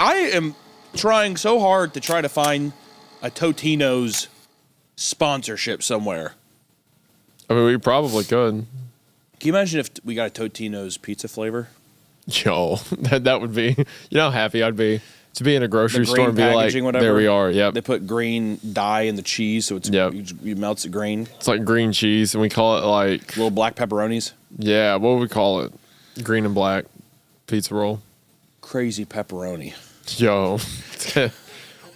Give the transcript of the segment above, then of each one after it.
I am trying so hard to try to find a Totino's sponsorship somewhere. I mean, we probably could. Can you imagine if we got a Totino's pizza flavor? Yo, that would be, you know how happy I'd be to be in a grocery store and be like, whatever. there we are, yep. They put green dye in the cheese, so it's you melts it green. It's like green cheese, and we call it like... Little black pepperonis. Yeah, what would we call it? Green and black pizza roll. Crazy pepperoni. Yo.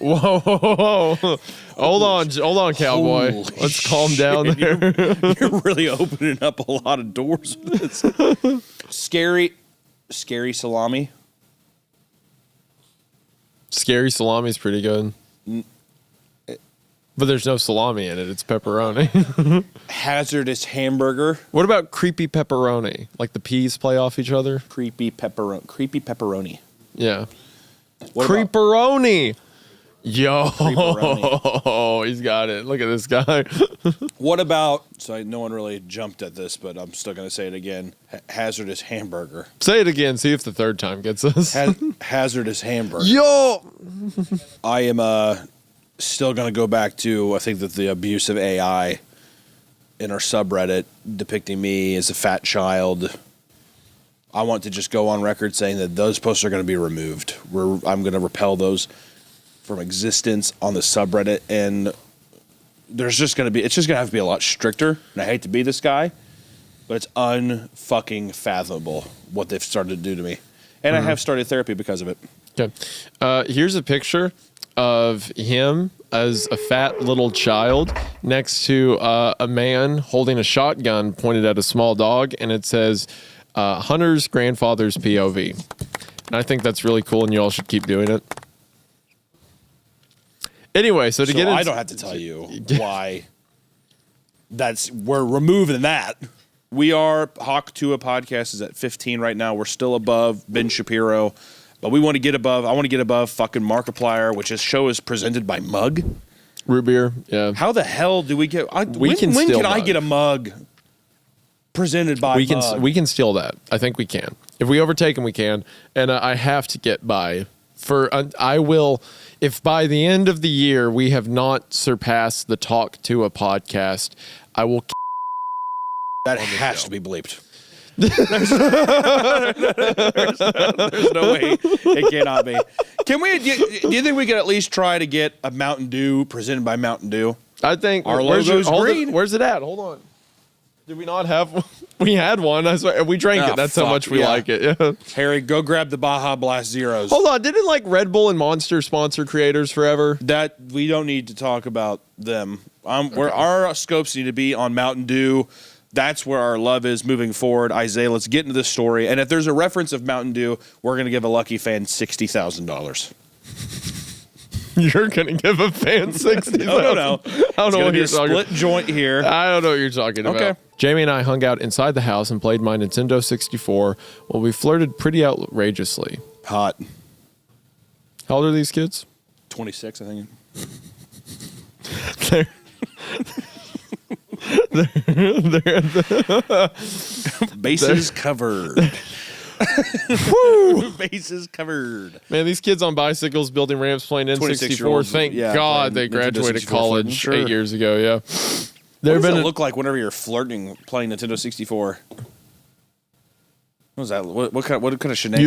Whoa. Hold on, cowboy. Holy Let's calm down there. You're really opening up a lot of doors with this. Scary salami. Scary salami is pretty good. But there's no salami in it. It's pepperoni. Hazardous hamburger. What about creepy pepperoni? Like the peas play off each other? Creepy pepperoni. Yeah. Creeperoni. Yo. Creeperoni. He's got it. Look at this guy. What about, so no one really jumped at this, but I'm still going to say it again, hazardous hamburger. Say it again. See if the third time gets us. Hazardous hamburger. Yo. I am still going to go back to, I think that the abuse of AI in our subreddit depicting me as a fat child. I want to just go on record saying that those posts are going to be removed. I'm going to repel those from existence on the subreddit, and it's just going to have to be a lot stricter. And I hate to be this guy, but it's unfucking fathomable what they've started to do to me. And I have started therapy because of it. Okay. Here's a picture of him as a fat little child next to a man holding a shotgun pointed at a small dog, and it says Hunter's grandfather's POV. And I think that's really cool, and you all should keep doing it. Anyway, so I don't have to tell you why we're removing that. We are, Hawk Tua podcast is at 15 right now. We're still above Ben Shapiro, but we want to get above, I want to get above fucking Markiplier, which this show is presented by Mug. Root beer, yeah. How the hell do we get, when can I get a mug presented by Mug? We can steal that. I think we can. If we overtake him, we can. And I have to get by. I will, if by the end of the year we have not surpassed the Talk to a podcast, I will. That has to be bleeped. There's no way it cannot be. Can we? Do you think we could at least try to get a Mountain Dew presented by Mountain Dew? I think our logo's green. Where's it at? Hold on. Did we not have one? We had one. I swear, we drank it. That's how much we like it. Yeah. Harry, go grab the Baja Blast Zeros. Hold on. Didn't like Red Bull and Monster sponsor creators forever? That we don't need to talk about them. Where our scopes need to be on Mountain Dew. That's where our love is moving forward. Isaiah, let's get into this story. And if there's a reference of Mountain Dew, we're going to give a lucky fan $60,000. You're going to give a fan $60,000? No. I don't know what you're talking about. Split joint here. I don't know what you're talking about. Okay. Jamie and I hung out inside the house and played my Nintendo 64 while we flirted pretty outrageously. Hot. How old are these kids? 26, I think. Bases covered. Woo! Bases covered. Man, these kids on bicycles building ramps playing N64. Thank God they graduated college 8 years ago. Yeah. What does it look like whenever you're flirting playing Nintendo 64? What was that? What kind of shenanigans?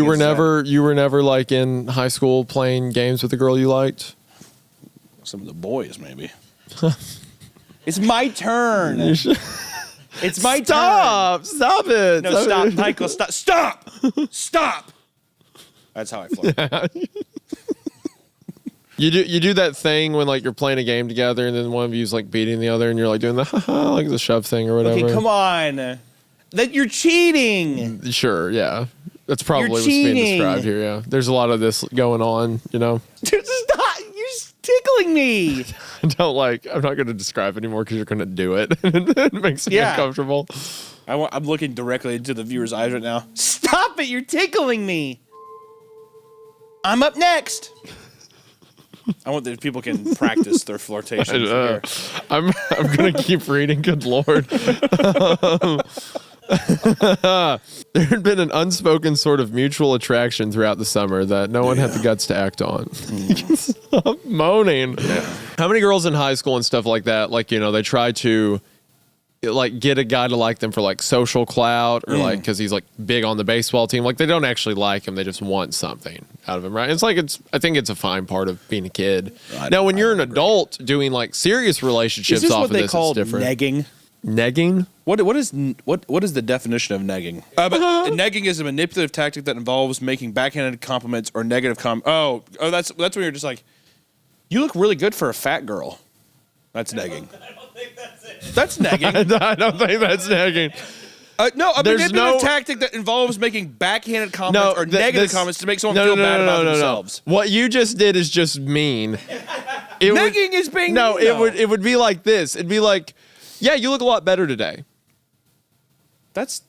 You were never like in high school playing games with a girl you liked? Some of the boys, maybe. It's my turn. It's my turn. Stop it. No, stop, Michael. Stop. That's how I flirt. You do that thing when like you're playing a game together and then one of you's like beating the other and you're like doing the like the shove thing or whatever. Okay, come on. That you're cheating. Sure, yeah. That's probably what's being described here, yeah. There's a lot of this going on, you know. Stop. You're tickling me. I'm not going to describe anymore because you're going to do it. It makes me uncomfortable. I'm looking directly into the viewer's eyes right now. Stop it. You're tickling me. I'm up next. I want that people can practice their flirtation. I'm going to keep reading. Good Lord. There had been an unspoken sort of mutual attraction throughout the summer that no one had the guts to act on. Stop moaning. Yeah. How many girls in high school and stuff like that, like, you know, they try to like get a guy to like them for like social clout or like because he's like big on the baseball team. Like they don't actually like him, they just want something out of him, right? It's like I think it's a fine part of being a kid. Now when you're an adult doing like serious relationships Is this off what of they this, call it's different. negging? Negging? What is the definition of negging? But negging is a manipulative tactic that involves making backhanded compliments or negative that's when you're just like, you look really good for a fat girl. That's negging. I don't think that's it. That's negging. I don't think that's negging. No, a There's manipulative no- tactic that involves making backhanded comments or negative comments to make someone feel no, bad no, about no, themselves. No. What you just did is just mean. Negging is being no. mean, though. It would be like this. It'd be like, yeah, you look a lot better today. That's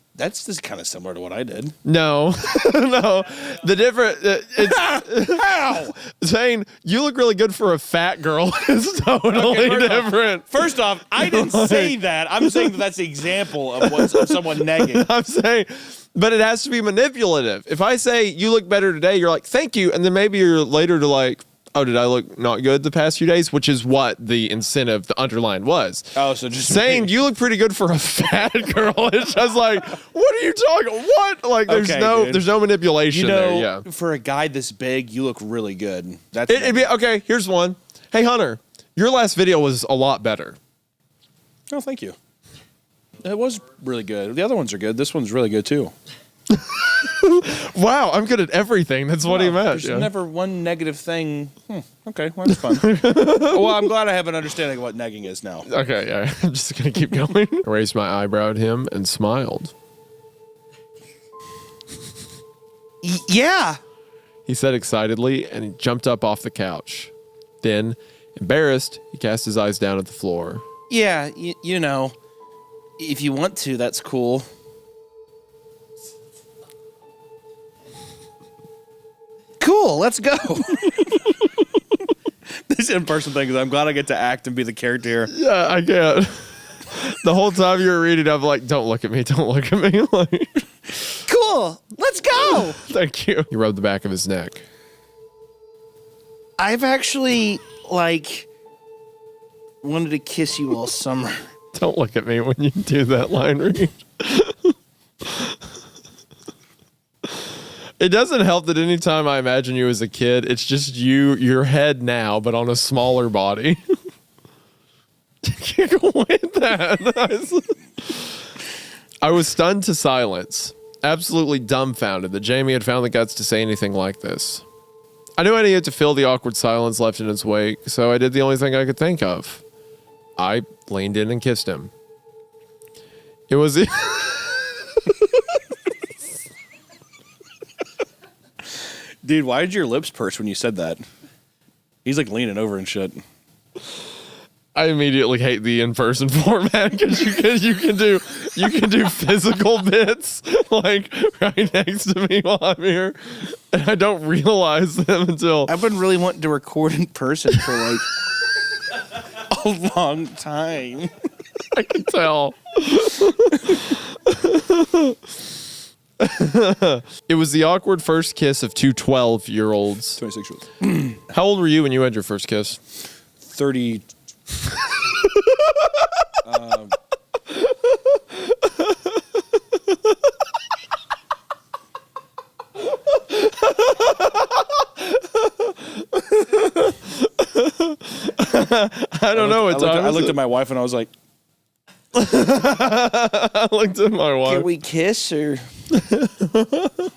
just kind of similar to what I did. No, no. The different it's How? saying you look really good for a fat girl is totally different. First off, I didn't say that. I'm saying that's the example of someone negging. I'm saying, but it has to be manipulative. If I say you look better today, you're like, thank you, and then maybe you're later to like, oh, did I look not good the past few days? Which is what the incentive, the underline was. Oh, so just saying you look pretty good for a fat girl. It's just like, what are you talking? What? Like, there's Okay, dude. there's no manipulation there. Yeah. For a guy this big, you look really good. That's It'd be okay. Here's one. Hey, Hunter, your last video was a lot better. Oh, thank you. It was really good. The other ones are good. This one's really good too. Wow, I'm good at everything. That's what he meant. There's Yeah. never one negative thing. Okay, well, that's fun. Well, I'm glad I have an understanding of what negging is now. Okay, yeah. I'm just gonna keep going. I raised my eyebrow at him and smiled. Yeah. He said excitedly, and he jumped up off the couch. Then, embarrassed, he cast his eyes down at the floor. Yeah, you know, if you want to, that's cool. Cool, let's go. This in-person thing is I'm glad I get to act and be the character here. Yeah, I get. The whole time you were reading, I'm like, don't look at me, don't look at me. Like, Cool, let's go. thank you. He rubbed the back of his neck. I've actually, wanted to kiss you all summer. Don't look at me when you do that line read. It doesn't help that anytime I imagine you as a kid, it's just your head now, but on a smaller body. You can't go with that. I was stunned to silence, absolutely dumbfounded that Jamie had found the guts to say anything like this. I knew I needed to fill the awkward silence left in its wake, so I did the only thing I could think of. I leaned in and kissed him. It was... Dude, why did your lips purse when you said that? He's like leaning over and shit. I immediately hate the in-person format because you can do physical bits like right next to me while I'm here, and I don't realize them until I've been really wanting to record in person for a long time. I can tell. It was the awkward first kiss of two 12-year-olds. 26 years old. How old were you when you had your first kiss? 30. I don't know. I looked at my wife and I was like, I looked at my wife. can we kiss or?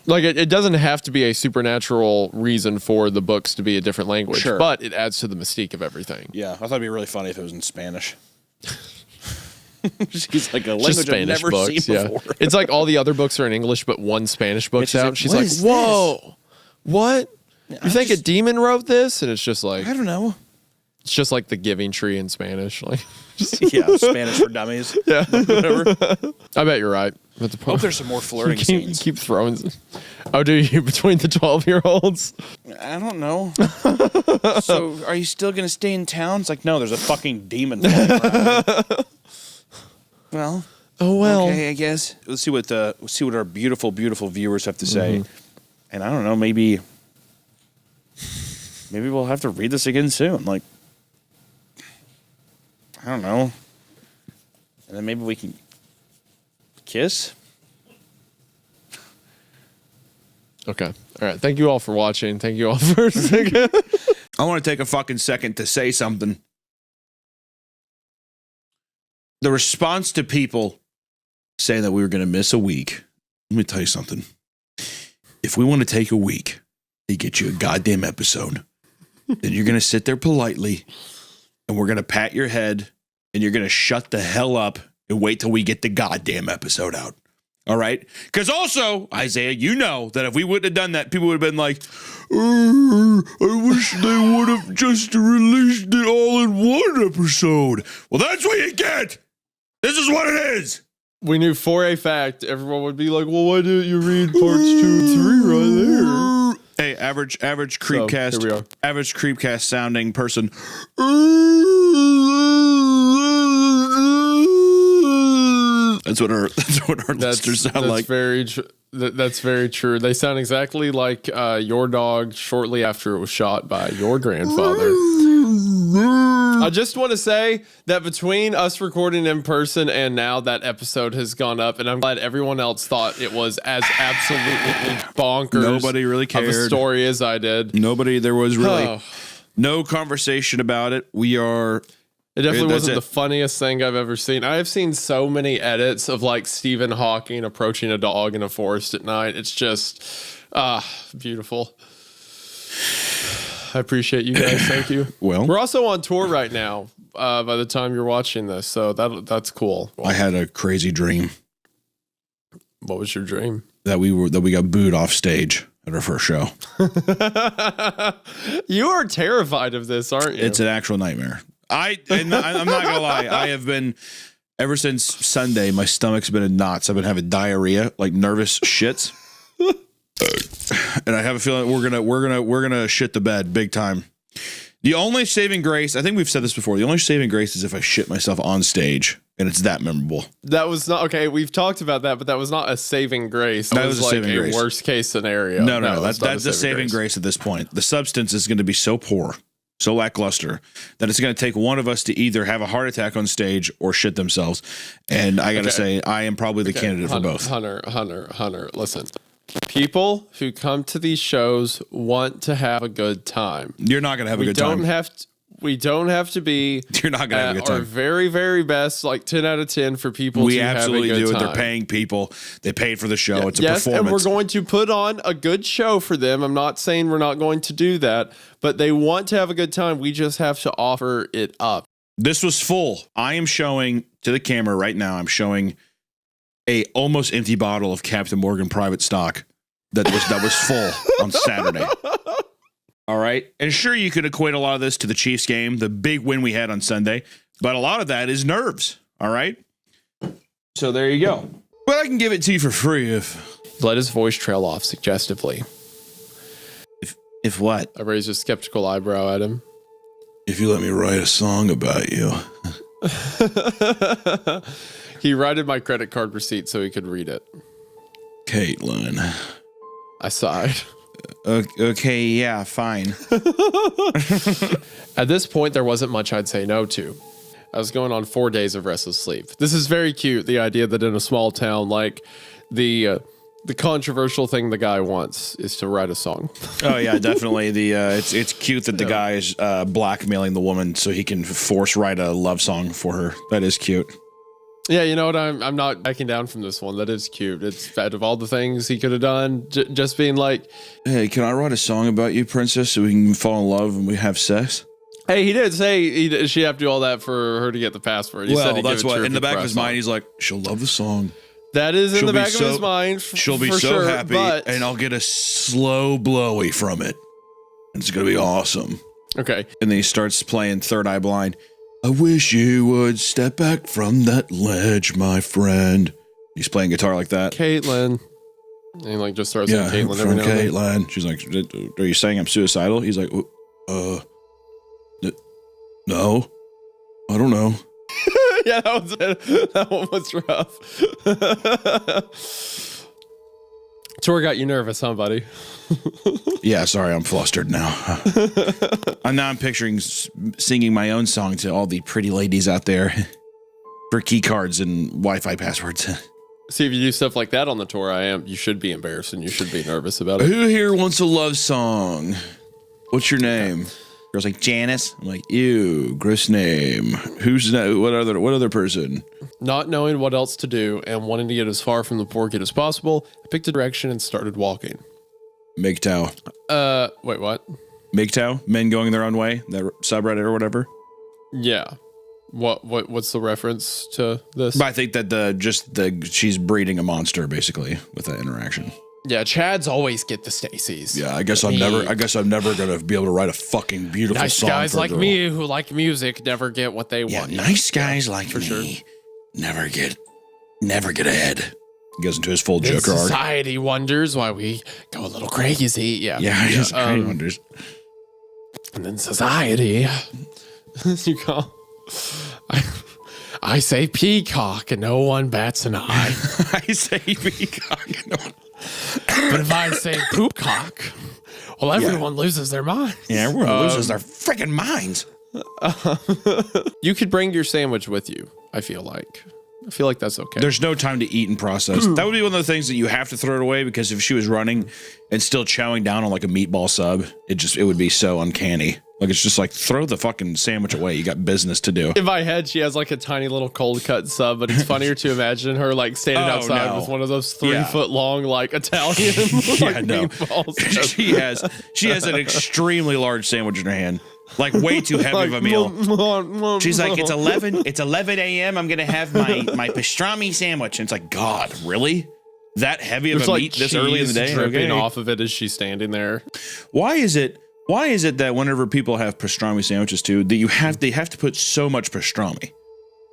Like, it doesn't have to be a supernatural reason for the books to be a different language, Sure. but it adds to the mystique of everything. Yeah, I thought it'd be really funny if it was in Spanish. She's like a language Just I've Spanish never books, seen yeah. before. It's like all the other books are in English, but one Spanish book's she's out. like, She's "What like, is whoa, what? You I think just- a demon wrote this? And it's just like, I don't know. it's just like the Giving Tree in Spanish. Like, Yeah, Spanish for dummies. yeah. Whatever. I bet you're right. But the Hope there's some more flirting you scenes. keep throwing. Oh, do you between the 12-year-olds? I don't know. So, are you still gonna stay in town? It's like, no, there's a fucking demon. Flying around. Well, Oh well. Okay, I guess. Let's see what our beautiful, beautiful viewers have to say. And I don't know, maybe we'll have to read this again soon. Like, I don't know. And then maybe we can kiss. Okay. All right. Thank you all for watching. Thank you all for singing. I want to take a fucking second to say something. The response to people saying that we were going to miss a week. Let me tell you something. If we want to take a week to get you a goddamn episode, then you're going to sit there politely and we're going to pat your head and you're going to shut the hell up and wait till we get the goddamn episode out. All right? Because also, Isaiah, you know that if we wouldn't have done that, people would have been like, I wish they would have just released it all in one episode. Well, that's what you get. This is what it is. We knew for a fact everyone would be like, well, why didn't you read parts 2 and 3 right there? Hey, average CreepCast, so, here we are. Average CreepCast sounding person. That's what our listeners sound like. That's very true. They sound exactly like your dog shortly after it was shot by your grandfather. I just want to say that between us recording in person and now that episode has gone up, and I'm glad everyone else thought it was as absolutely bonkers. Nobody really cared. Of a story as I did. There was really no conversation about it. It definitely wasn't the funniest thing I've ever seen. I have seen so many edits of like Stephen Hawking approaching a dog in a forest at night. It's just beautiful. I appreciate you guys. Thank you. Well, we're also on tour right now by the time you're watching this. So that's cool. I had a crazy dream. What was your dream? That we got booed off stage at our first show. You are terrified of this, aren't you? It's an actual nightmare. I'm not gonna lie. I have been ever since Sunday. My stomach's been in knots. I've been having diarrhea, like nervous shits, and I have a feeling we're gonna shit the bed big time. The only saving grace, I think we've said this before. The only saving grace is if I shit myself on stage, and it's that memorable. That was not okay. We've talked about that, but that was not a saving grace. That was like saving grace. Worst case scenario. No. That's a saving grace at this point. The substance is going to be so poor, so lackluster, that it's going to take one of us to either have a heart attack on stage or shit themselves. And I got to say, I am probably the candidate for both. Hunter, listen. People who come to these shows want to have a good time. You're not going to have a good time. We don't have to be. You're not going to have a good time. Our very, very best, like 10 out of 10 for people we to have a good time. We absolutely do it. They're paying people. They paid for the show. It's a performance. And we're going to put on a good show for them. I'm not saying we're not going to do that, but they want to have a good time. We just have to offer it up. This was full. I am showing to the camera right now. I'm showing a almost empty bottle of Captain Morgan private stock that was full on Saturday. All right. And sure, you could equate a lot of this to the Chiefs game, the big win we had on Sunday, but a lot of that is nerves. All right. So there you go. But I can give it to you for free if. Let his voice trail off suggestively. If what? I raised a skeptical eyebrow at him. If you let me write a song about you. He wrote my credit card receipt so he could read it. Caitlin. I sighed. Okay, yeah, fine. At this point, there wasn't much I'd say no to. I was going on 4 days of restless sleep. This is very cute, the idea that in a small town, like the controversial thing the guy wants is to write a song. Oh yeah, definitely. It's cute that the guy is blackmailing the woman so he can force write a love song for her. That is cute. Yeah, you know what? I'm not backing down from this one. That is cute. It's out of all the things he could have done, just being like, "Hey, can I write a song about you, princess, so we can fall in love and we have sex?" Hey, he did say she have to do all that for her to get the password. He said that's what in the back of his mind. He's like, "She'll love the song." That is in the back of his mind. She'll be so happy, and I'll get a slow blowy from it. And it's gonna be awesome. Okay. And then he starts playing Third Eye Blind. I wish you would step back from that ledge, my friend. He's playing guitar like that. Caitlin. And he like just starts saying Caitlin every now and then. Caitlin. She's like, are you saying I'm suicidal? He's like, no, I don't know. Yeah, that one was rough. Tour got you nervous, huh, buddy? Yeah, sorry, I'm flustered now. I'm picturing singing my own song to all the pretty ladies out there for key cards and Wi-Fi passwords. See, if you do stuff like that on the tour, you should be embarrassed and you should be nervous about it. Who here wants a love song? What's your name? Girl's like, Janice. I'm like, ew, gross name. What other person? Not knowing what else to do and wanting to get as far from the poor kid as possible, I picked a direction and started walking. MGTOW. Wait, what? MGTOW? Men going their own way? That subreddit or whatever? Yeah. What's the reference to this? But I think that she's breeding a monster basically with that interaction. Yeah, Chads always get the Stacys. Yeah, I guess I'm never gonna be able to write a fucking beautiful nice song. Nice guys for a like girl. me who like music never get what they want. Nice guys like me sure. never get ahead. He goes into his full Then Joker arc. Society wonders why we go a little crazy. Yeah, Society wonders. And then society, you go. I say peacock and no one bats an eye. I say peacock. But if I say poopcock, well, everyone loses their mind. Yeah, everyone loses their freaking minds. You could bring your sandwich with you, I feel like that's okay. There's no time to eat and process. That would be one of the things that you have to throw it away, because if she was running and still chowing down on like a meatball sub, it would be so uncanny. Like, it's just like, throw the fucking sandwich away. You got business to do. In my head, she has like a tiny little cold cut sub, but it's funnier to imagine her like standing outside with one of those 3 foot long like Italian meatballs. She has an extremely large sandwich in her hand. Like, way too heavy of a meal. She's like, it's 11 a.m. I'm gonna have my pastrami sandwich. And it's like, God, really? That heavy of a meat this early in the day? Dripping off of it as she's standing there. Why is it that whenever people have pastrami sandwiches too, that they have to put so much pastrami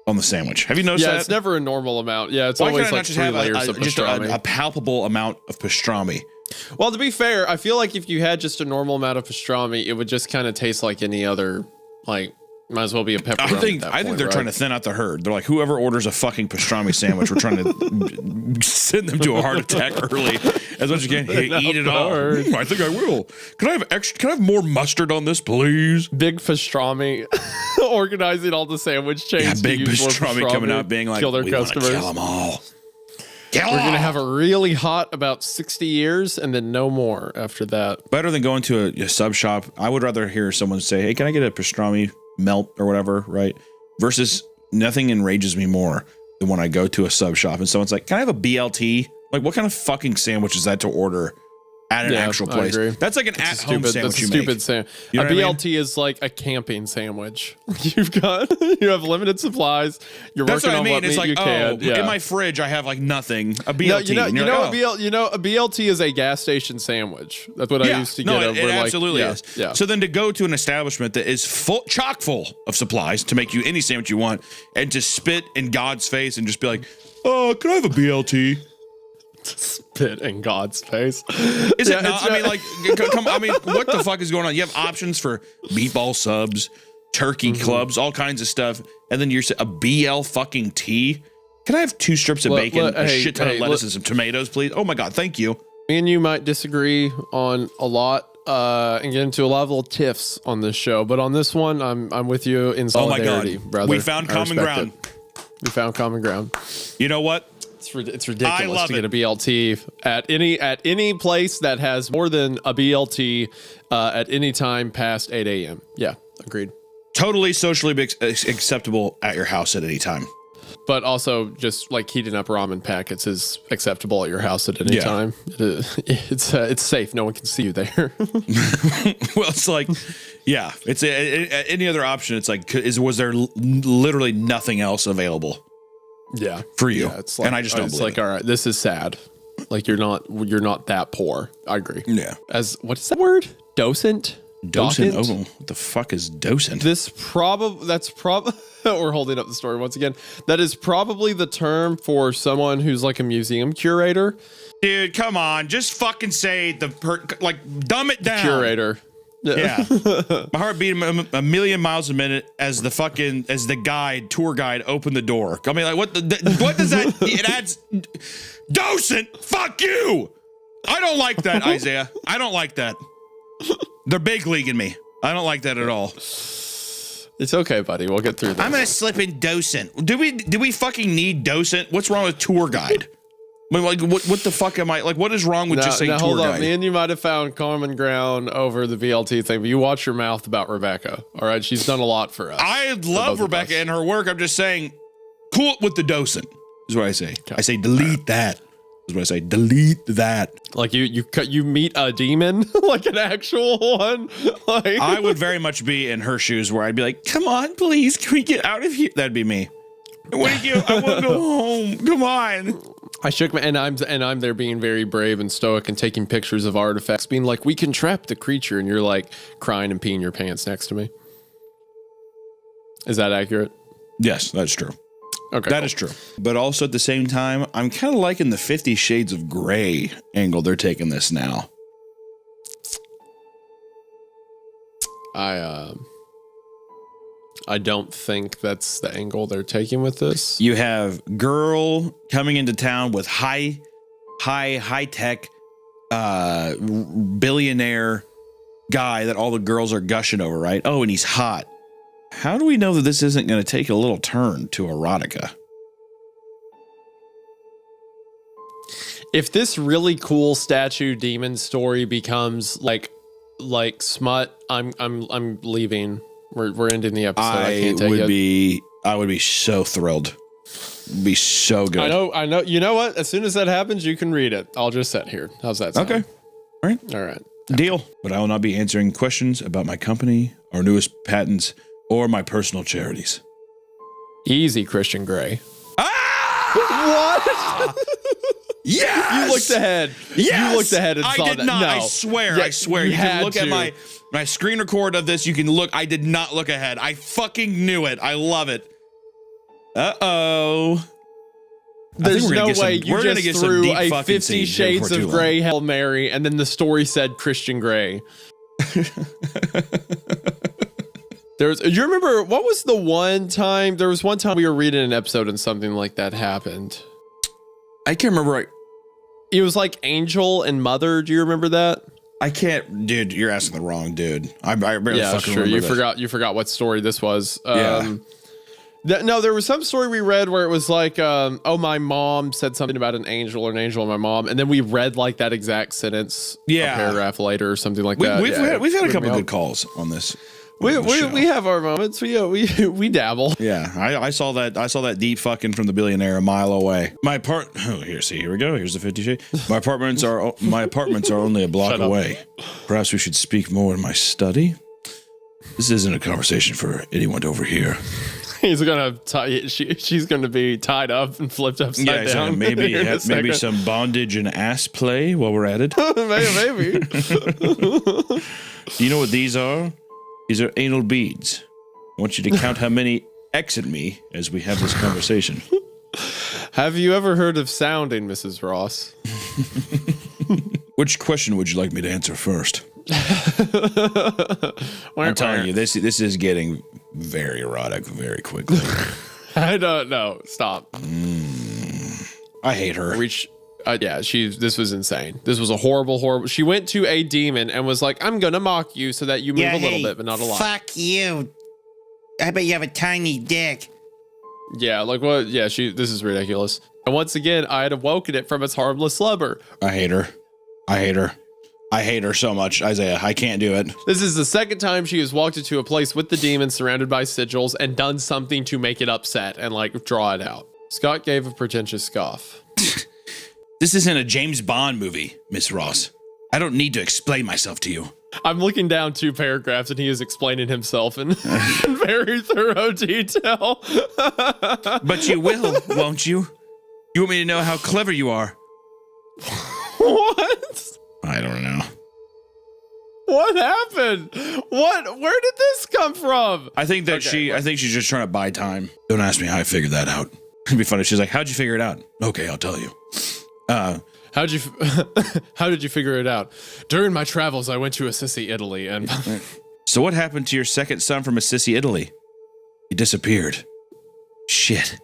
on the sandwich? Have you noticed that? Yeah, it's never a normal amount. Yeah, it's always like 3 layers of pastrami. A palpable amount of pastrami. Well, to be fair, I feel like if you had just a normal amount of pastrami, it would just kind of taste like any other, like, might as well be a pepperoni. I think they're trying to thin out the herd. They're like, whoever orders a fucking pastrami sandwich, we're trying to send them to a heart attack early as much as you can. Hey, eat it all. I think I will. Can I have more mustard on this, please? Big pastrami organizing all the sandwich chains. Yeah, big pastrami coming out being like, kill their customers. Kill them all. We're going to have a really hot about 60 years and then no more after that. Better than going to a sub shop. I would rather hear someone say, hey, can I get a pastrami melt or whatever, right? Versus nothing enrages me more than when I go to a sub shop and someone's like, can I have a BLT? Like, what kind of fucking sandwich is that to order at an actual place? That's like an at-home sandwich you make. That's a stupid sandwich. A BLT is like a camping sandwich. You have limited supplies. You're working on what meat you can. In my fridge, I have like nothing. A BLT. A BLT is a gas station sandwich. That's what I used to get. It absolutely is. Yeah. So then to go to an establishment that is chock full of supplies to make you any sandwich you want, and to spit in God's face and just be like, oh, can I have a BLT? Spit in God's face. Is it not? I mean, like, what the fuck is going on? You have options for meatball subs, turkey clubs, all kinds of stuff, and then you're a BL fucking T. Can I have 2 strips of bacon, a shit ton of lettuce, and some tomatoes, please? Oh my God, thank you. Me and you might disagree on a lot and get into a lot of little tiffs on this show, but on this one, I'm with you in solidarity. Oh my God, brother. we found common ground. We found common ground. You know what? It's ridiculous to get a BLT at any place that has more than a BLT at any time past 8 a.m. Yeah, agreed. Totally socially acceptable at your house at any time. But also just like heating up ramen packets is acceptable at your house at any time. It's safe. No one can see you there. Well, it's like, yeah, it's any other option. It's like, was there literally nothing else available? Yeah, for you. Yeah, it's like, and I just don't believe like, all right, this is sad. Like you're not that poor. I agree. Yeah. What is that word? Docent. Docent. Oh, what the fuck is docent? That's probably we're holding up the story once again. That is probably the term for someone who's like a museum curator. Dude, come on, just fucking say dumb it down. Curator. Yeah. My heart beat a million miles a minute as the tour guide opened the door. I mean, like, what does that, it adds, docent, fuck you. I don't like that, Isaiah. I don't like that. They're big leaguing me. I don't like that at all. It's okay, buddy. We'll get through this. I'm going to slip in docent. Do we fucking need docent? What's wrong with tour guide? I mean, like, what the fuck am I, like, what is wrong with just saying tour guide? Hold on. Me and you might have found common ground over the VLT thing, but you watch your mouth about Rebecca. All right? She's done a lot for us. I love Rebecca and her work. I'm just saying, cool it with the docent, is what I say. Okay. I say, delete that. Is what I say. Delete that. Like you meet a demon, like an actual one. Like I would very much be in her shoes, where I'd be like, "Come on, please, can we get out of here?" That'd be me. I want to go home. Come on. I shook my and I'm there being very brave and stoic and taking pictures of artifacts, being like, "We can trap the creature," and you're like crying and peeing your pants next to me. Is that accurate? Yes, that's true. Okay, that is true. But also at the same time, I'm kind of liking the 50 Shades of Grey angle they're taking this now. I don't think that's the angle they're taking with this. You have girl coming into town with high tech billionaire guy that all the girls are gushing over, right? Oh, and he's hot. How do we know that this isn't going to take a little turn to erotica? If this really cool statue demon story becomes like smut, I'm leaving. We're ending the episode. I can't take it. I would be so thrilled. It'd be so good. I know. You know what? As soon as that happens, you can read it. I'll just sit here. How's that sound? Okay. All right. Deal. But I will not be answering questions about my company, our newest patents, or my personal charities. Easy, Christian Grey. Ah! What? Yes! You looked ahead. Yes! You looked ahead and saw that. I did not. No. I swear. I swear. You can look at my screen record of this. You can look. I did not look ahead. I fucking knew it. I love it. Uh-oh. There's no way you just threw a 50 Shades of Grey Hail Mary and then the story said Christian Grey. You remember, what was the one time, there was one time we were reading an episode and something like that happened. I can't remember. It was like Angel and Mother. Do you remember that? I can't, dude, you're asking the wrong dude. I barely fucking remember You forgot what story this was. No, there was some story we read where it was like, my mom said something about an angel and my mom. And then we read like that exact sentence a paragraph later or something like that. We've had a couple good calls on this. We have our moments. We dabble. Yeah, I saw that deep fucking from the billionaire a mile away. Here we go. Here's the 50 Shades. My apartments are only a block away. Perhaps we should speak more in my study. This isn't a conversation for anyone to overhear. He's gonna she's gonna be tied up and flipped upside down. Maybe some bondage and ass play while we're at it. Maybe. Do you know what these are? These are anal beads. I want you to count how many exit me as we have this conversation. Have you ever heard of sounding, Mrs. Ross? Which question would you like me to answer first? I'm telling you, this is getting very erotic very quickly. I don't know. Stop. I hate her. This was insane. This was a horrible. She went to a demon and was like, I'm going to mock you so that you move a little bit, but not a lot. Fuck you. I bet you have a tiny dick. Yeah, like what? Yeah, this is ridiculous. And once again, I had awoken it from its harmless slumber. I hate her. I hate her so much, Isaiah. I can't do it. This is the second time she has walked into a place with the demon surrounded by sigils and done something to make it upset and like draw it out. Scott gave a pretentious scoff. This isn't a James Bond movie, Miss Ross. I don't need to explain myself to you. I'm looking down 2 paragraphs and he is explaining himself in very thorough detail. But you will, won't you? You want me to know how clever you are? What? I don't know. What happened? Where did this come from? I think that I think she's just trying to buy time. Don't ask me how I figured that out. It'd be funny. She's like, how'd you figure it out? Okay, I'll tell you. How'd you how did you figure it out? During my travels, I went to Assisi, Italy, and So what happened to your second son from Assisi, Italy? He disappeared. Shit.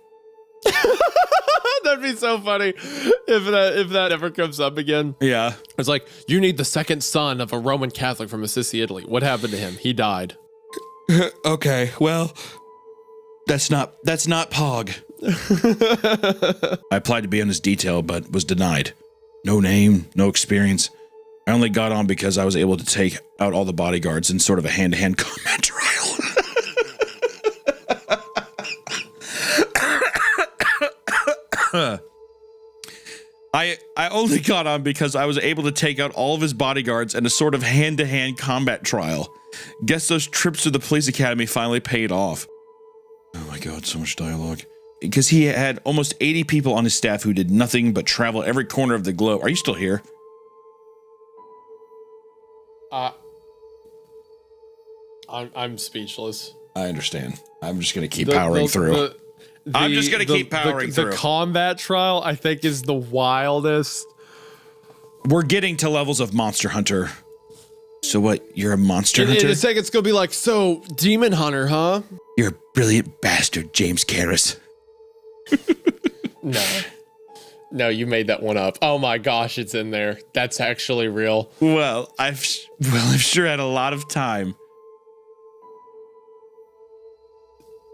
that'd be so funny if that ever comes up again. Yeah. It's like, you need the second son of a Roman Catholic from Assisi, Italy. What happened to him? He died. Okay, well, that's not Pog. I applied to be on his detail, but was denied. No name, no experience. I only got on because I was able to take out all the bodyguards in sort of a hand-to-hand combat trial. I only got on because I was able to take out all of his bodyguards in a sort of hand-to-hand combat trial. Guess those trips to the police academy finally paid off. Oh my god, so much dialogue. Because he had almost 80 people on his staff who did nothing but travel every corner of the globe. Are you still here? I'm speechless. I understand. I'm just going to keep powering through. I'm just going to keep powering through. The combat trial, I think, is the wildest. We're getting to levels of Monster Hunter. So what, you're a monster hunter? In a second, it's going to be like, so, Demon Hunter, huh? You're a brilliant bastard, James Karras. No, you made that one up. Oh my gosh, it's in there. That's actually real. Well, I've sure had a lot of time.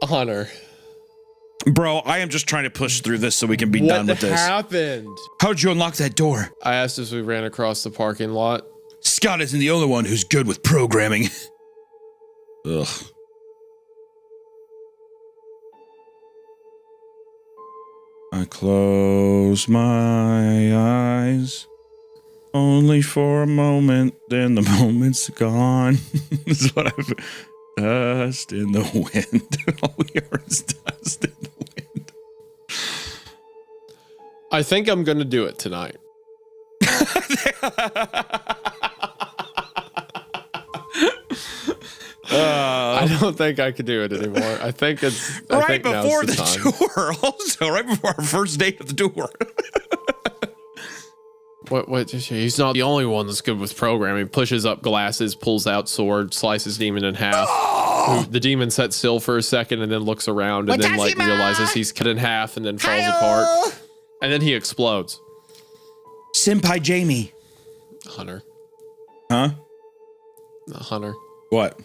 Hunter. Bro, I am just trying to push through this so we can be done with this. What happened? How'd you unlock that door? I asked as we ran across the parking lot. Scott isn't the only one who's good with programming. Ugh. I close my eyes only for a moment, then the moment's gone. This is what I've... Dust in the wind. All we hear is dust in the wind. I think I'm going to do it tonight. I don't think I could do it anymore. I think it's right before the tour. Also, right before our first date of the tour. What? He's not the only one that's good with programming. Pushes up glasses, pulls out sword, slices demon in half. The demon sits still for a second and then looks around and then like realizes he's cut in half and then falls apart. And then he explodes. Senpai Jamie. Hunter. Huh? Hunter. What?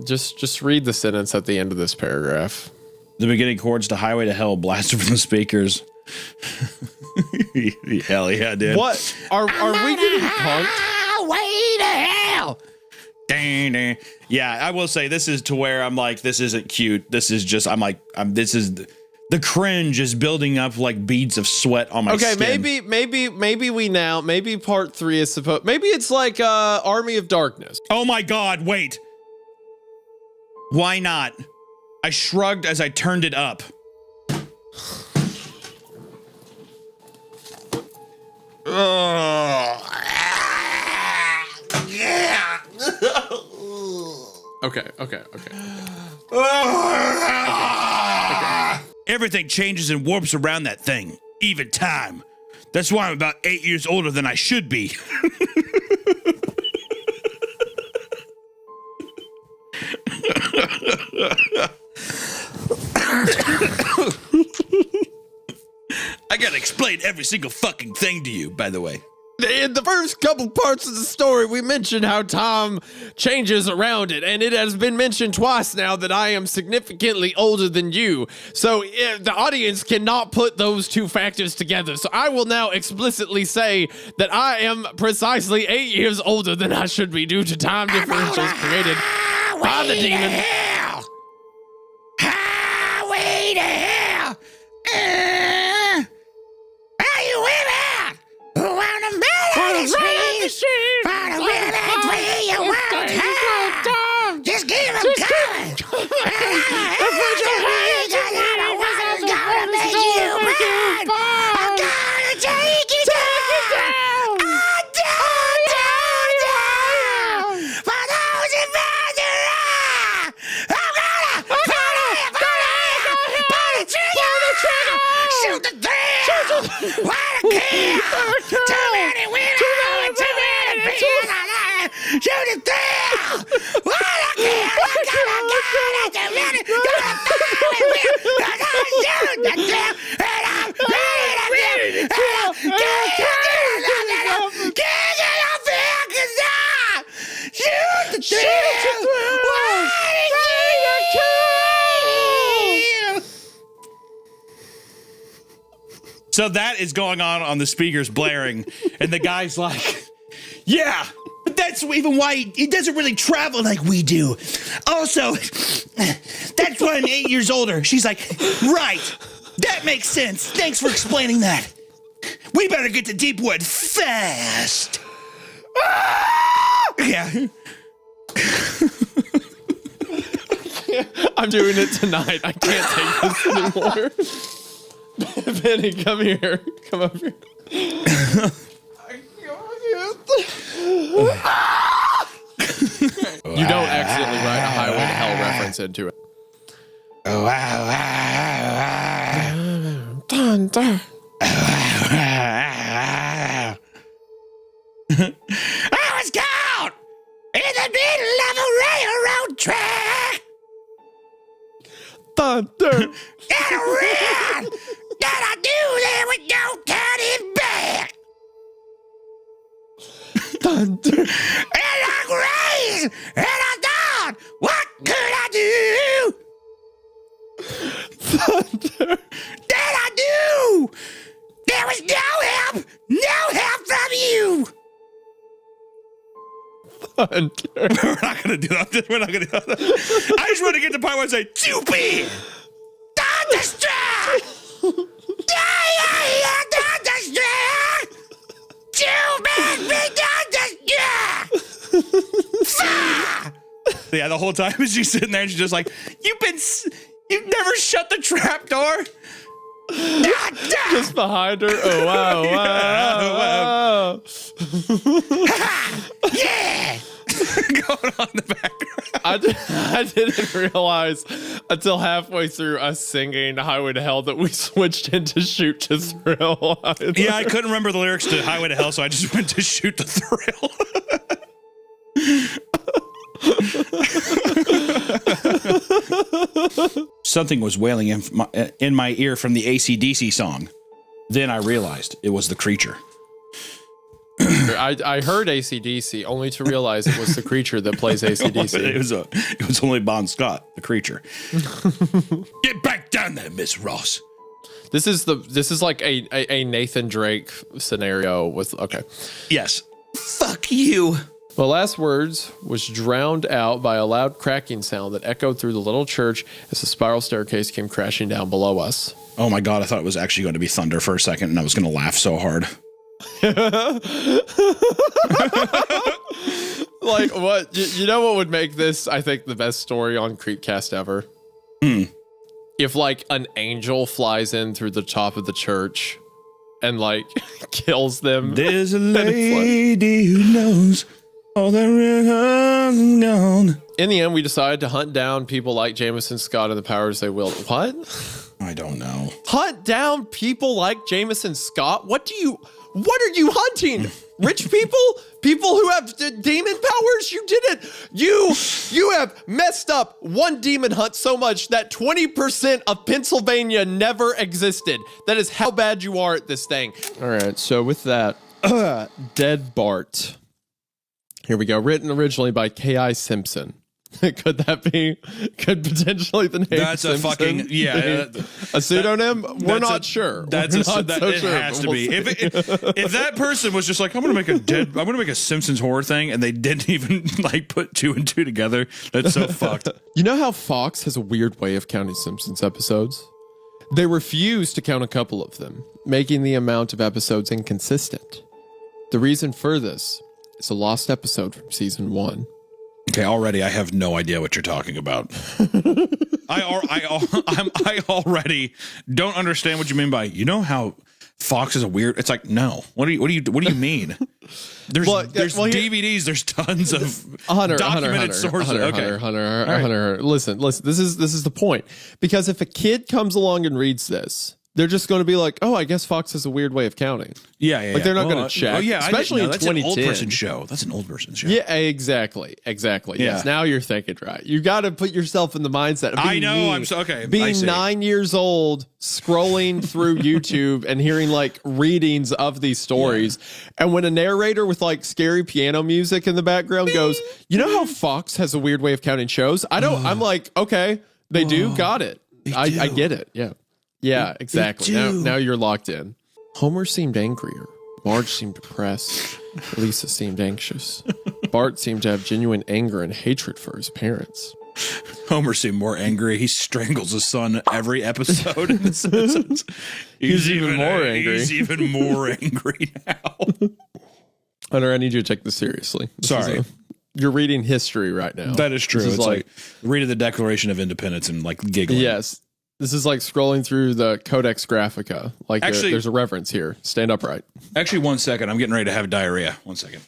Just read the sentence at the end of this paragraph. The beginning chords to Highway to Hell blasted from the speakers. Hell yeah, dude. What? Are we getting punked? Highway to Hell. Dang, dang. Yeah, I will say this is to where I'm like, this isn't cute. This is just, this is, the cringe is building up like beads of sweat on my skin. Okay, maybe part 3 is supposed, maybe it's like Army of Darkness. Oh my God, wait. Why not? I shrugged as I turned it up. Okay. Everything changes and warps around that thing, even time. That's why I'm about 8 years older than I should be. I gotta explain every single fucking thing to you, by the way. In the first couple parts of the story, we mentioned how time changes around it, and it has been mentioned twice now that I am significantly older than you. So the audience cannot put those two factors together. So I will now explicitly say that I am precisely 8 years older than I should be due to time differentials created by the demon. Highway to Hell. Are you with me? Who wanna marry the street? For the women where you want her. Just keep them coming. Put your hands on the one who's gonna make you mad. I'm gonna take you down. Down. For those who found your eye. What a kill! Too many women! Too many people! Shoot it down! What a kill! Look at my God! Too many! Shoot it down! And I'm ready to kill! Get it off here, 'cause shoot the thrill! So that is going on the speakers blaring, and the guy's like, yeah, but that's even why he doesn't really travel like we do. Also, that's why I'm 8 years older. She's like, right, that makes sense. Thanks for explaining that. We better get to Deepwood fast. Yeah. I'm doing it tonight. I can't take this anymore. Benny, come here. Come over here. You don't accidentally write a Highway to Hell reference into it. Dun, dun. I was caught in the middle of a railroad track. Thunder. And I ran. That I knew there was no turning back. Thunder. And I grazed. And I thought, what could I do? Thunder. Then I knew there was no help from you. Thunder. We're not going to do that. We're not going to do that. I just want to get to the part where I say, Doopy! Thunderstruck! Thunderstruck! You made me thunderstruck! Yeah, the whole time she's sitting there and she's just like, you've never shut the trap door? Just behind her. Oh, wow. Wow. Yeah! Going on in the background. I didn't realize until halfway through us singing Highway to Hell that we switched into Shoot to Thrill. Yeah, I couldn't remember the lyrics to Highway to Hell, so I just went to Shoot the Thrill. Something was wailing in my ear from the AC/DC song. Then I realized it was the creature. I heard AC/DC only to realize it was the creature that plays AC/DC. It was only Bon Scott, the creature. Get back down there, Miss Ross. This is like a Nathan Drake scenario with Yes. Fuck you. The last words was drowned out by a loud cracking sound that echoed through the little church as the spiral staircase came crashing down below us. Oh my God, I thought it was actually going to be thunder for a second, and I was going to laugh so hard. Like, what? You know what would make this, I think, the best story on CreepCast ever? If, like, an angel flies in through the top of the church and, like, kills them. There's a lady who knows all the unknown. In the end, we decided to hunt down people like Jameson Scott and the powers they wield. What? I don't know. Hunt down people like Jameson Scott? What are you hunting? Rich people? People who have demon powers? You did it. You have messed up one demon hunt so much that 20% of Pennsylvania never existed. That is how bad you are at this thing. All right, so with that, Dead Bart. Here we go. Written originally by K.I. Simpson. Could potentially the name That's Simpson a fucking, yeah. a pseudonym? We're not sure. That's We're it sure, has but to we'll be. see. If that person was just like, I'm gonna make a Simpsons horror thing, and they didn't even like put 2 and 2 together, that's so fucked. You know how Fox has a weird way of counting Simpsons episodes? They refuse to count a couple of them, making the amount of episodes inconsistent. The reason for this is a lost episode from season 1. Okay, already I have no idea what you're talking about. I already don't understand what you mean by, you know how Fox is a weird. It's like, no. What do you mean? There's DVDs. There's tons of documented sources. Hunter. Listen. This is the point. Because if a kid comes along and reads this, They're just going to be like, oh, I guess Fox has a weird way of counting. Yeah. Like they're not going to check. Oh yeah, especially in that's 2010. an old person show. That's an old person show. Yeah, exactly. Yeah. Yes, now you're thinking right. You got to put yourself in the mindset of being I know. me, I'm so okay. being 9 years old, scrolling through YouTube and hearing like readings of these stories. And when a narrator with like scary piano music in the background goes, you know how Fox has a weird way of counting shows? I'm like, okay, they do. Got it. I get it. Yeah. Yeah, exactly. Now you're locked in. Homer seemed angrier. Marge seemed depressed. Lisa seemed anxious. Bart seemed to have genuine anger and hatred for his parents. Homer seemed more angry. He strangles his son every episode in The Simpsons. He's even more angry. He's even more angry now. Hunter, I need you to take this seriously. Sorry. You're reading history right now. That is true. This is It's like reading the Declaration of Independence and like giggling. Yes. This is like scrolling through the Codex Graphica. Like Actually, there's a reference here. Stand upright. Actually, 1 second. I'm getting ready to have diarrhea. 1 second.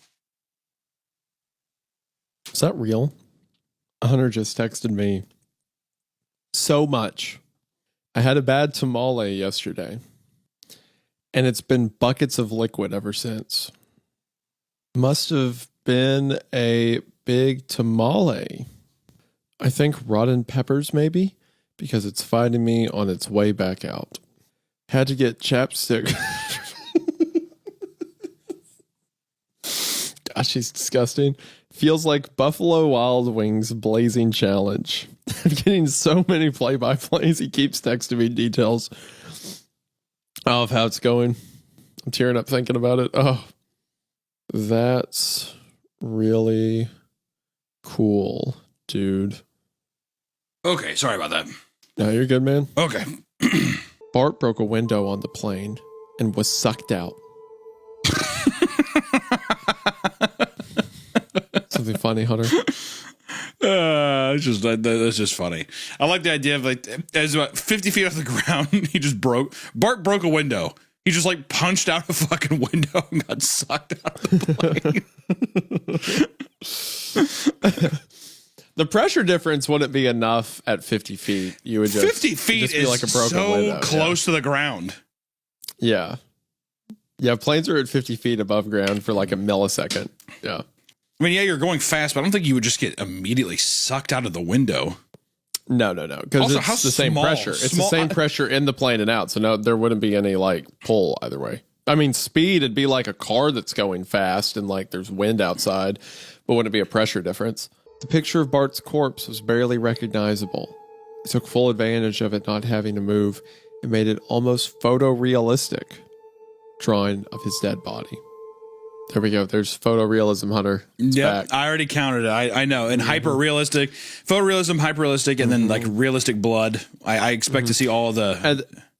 Is that real? Hunter just texted me so much. I had a bad tamale yesterday, and it's been buckets of liquid ever since. Must have been a big tamale. I think rotten peppers, maybe, because it's finding me on its way back out. Had to get chapstick. Gosh, she's disgusting. Feels like Buffalo Wild Wings Blazing Challenge. I'm getting so many play-by-plays. He keeps texting me details of how it's going. I'm tearing up thinking about it. Oh, that's really cool, dude. Okay, sorry about that. No, you're good, man. Okay. Bart broke a window on the plane and was sucked out. Something funny, Hunter. It's just that's just funny. I like the idea of like as about 50 feet off the ground, Bart broke a window. He just like punched out a fucking window and got sucked out of the plane. The pressure difference wouldn't be enough at 50 feet. You would just 50 feet just be is like a broken so window. close to the ground. Yeah. Yeah, planes are at 50 feet above ground for like a millisecond. Yeah. I mean, yeah, you're going fast, but I don't think you would just get immediately sucked out of the window. No. Because Also, it's how the same small- pressure. It's small- the same pressure in the plane and out. So no, there wouldn't be any like pull either way. I mean, speed, it'd be like a car that's going fast and like there's wind outside, but wouldn't it be a pressure difference? The picture of Bart's corpse was barely recognizable. He took full advantage of it not having to move and made it almost photorealistic drawing of his dead body. There we go. There's photorealism, Hunter. It's back. I already counted it. I know. And hyper-realistic, photorealism, hyper-realistic, and then like realistic blood. I expect to see all of the...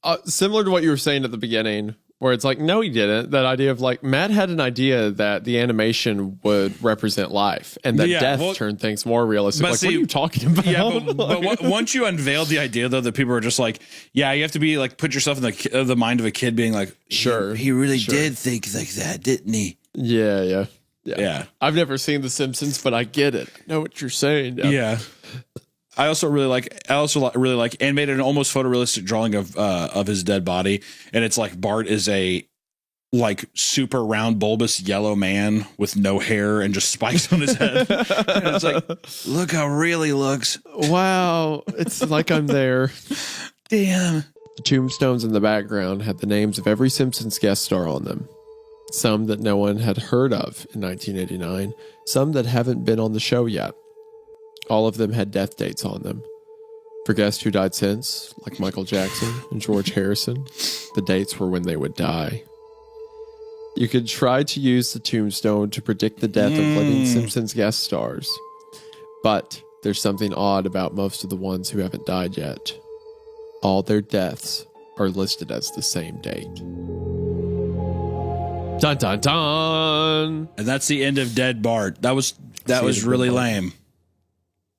And similar to what you were saying at the beginning, where it's like, no, he didn't. That idea of like, Matt had an idea that the animation would represent life and that death turned things more realistic. Like, what are you talking about? Yeah, but once you unveiled the idea, though, that people are just like, yeah, you have to be like, put yourself in the mind of a kid being like, sure. He really did think like that, didn't he? Yeah. Yeah. I've never seen The Simpsons, but I get it. I know what you're saying. Yeah. I also really like animated an almost photorealistic drawing of his dead body, and it's like Bart is a like super round bulbous yellow man with no hair and just spikes on his head. And it's like, look how real he looks. Wow, it's like I'm there. Damn. The tombstones in the background had the names of every Simpsons guest star on them. Some that no one had heard of in 1989, some that haven't been on the show yet. All of them had death dates on them. For guests who died since, like Michael Jackson and George Harrison, the dates were when they would die. You could try to use the tombstone to predict the death of living Simpsons guest stars, but there's something odd about most of the ones who haven't died yet. All their deaths are listed as the same date. Dun dun dun! And that's the end of Dead Bart. That was really lame.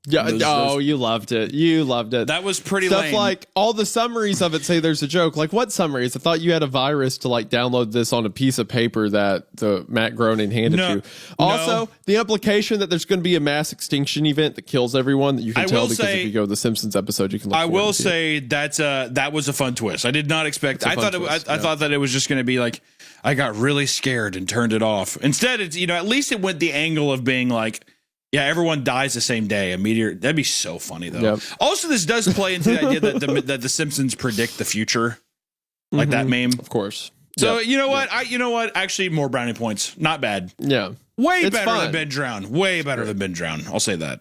Yeah. You loved it. You loved it. That was pretty Stuff lame. like all the summaries of it say there's a joke. Like what summaries? I thought you had a virus to like download this on a piece of paper that the Matt Groening handed you. Also, the implication that there's going to be a mass extinction event that kills everyone that you can tell because if you go to the Simpsons episode, you can look I will to say that was a fun twist. I did not expect. I thought that it was just going to be like I got really scared and turned it off. Instead, it's at least it went the angle of being like, yeah, everyone dies the same day. A meteor. That'd be so funny though. Yep. Also, this does play into the idea that the Simpsons predict the future, like that meme. Of course. So you know what? Actually, more brownie points. Not bad. Yeah. Way better than been drowned. Way better than been drowned. I'll say that.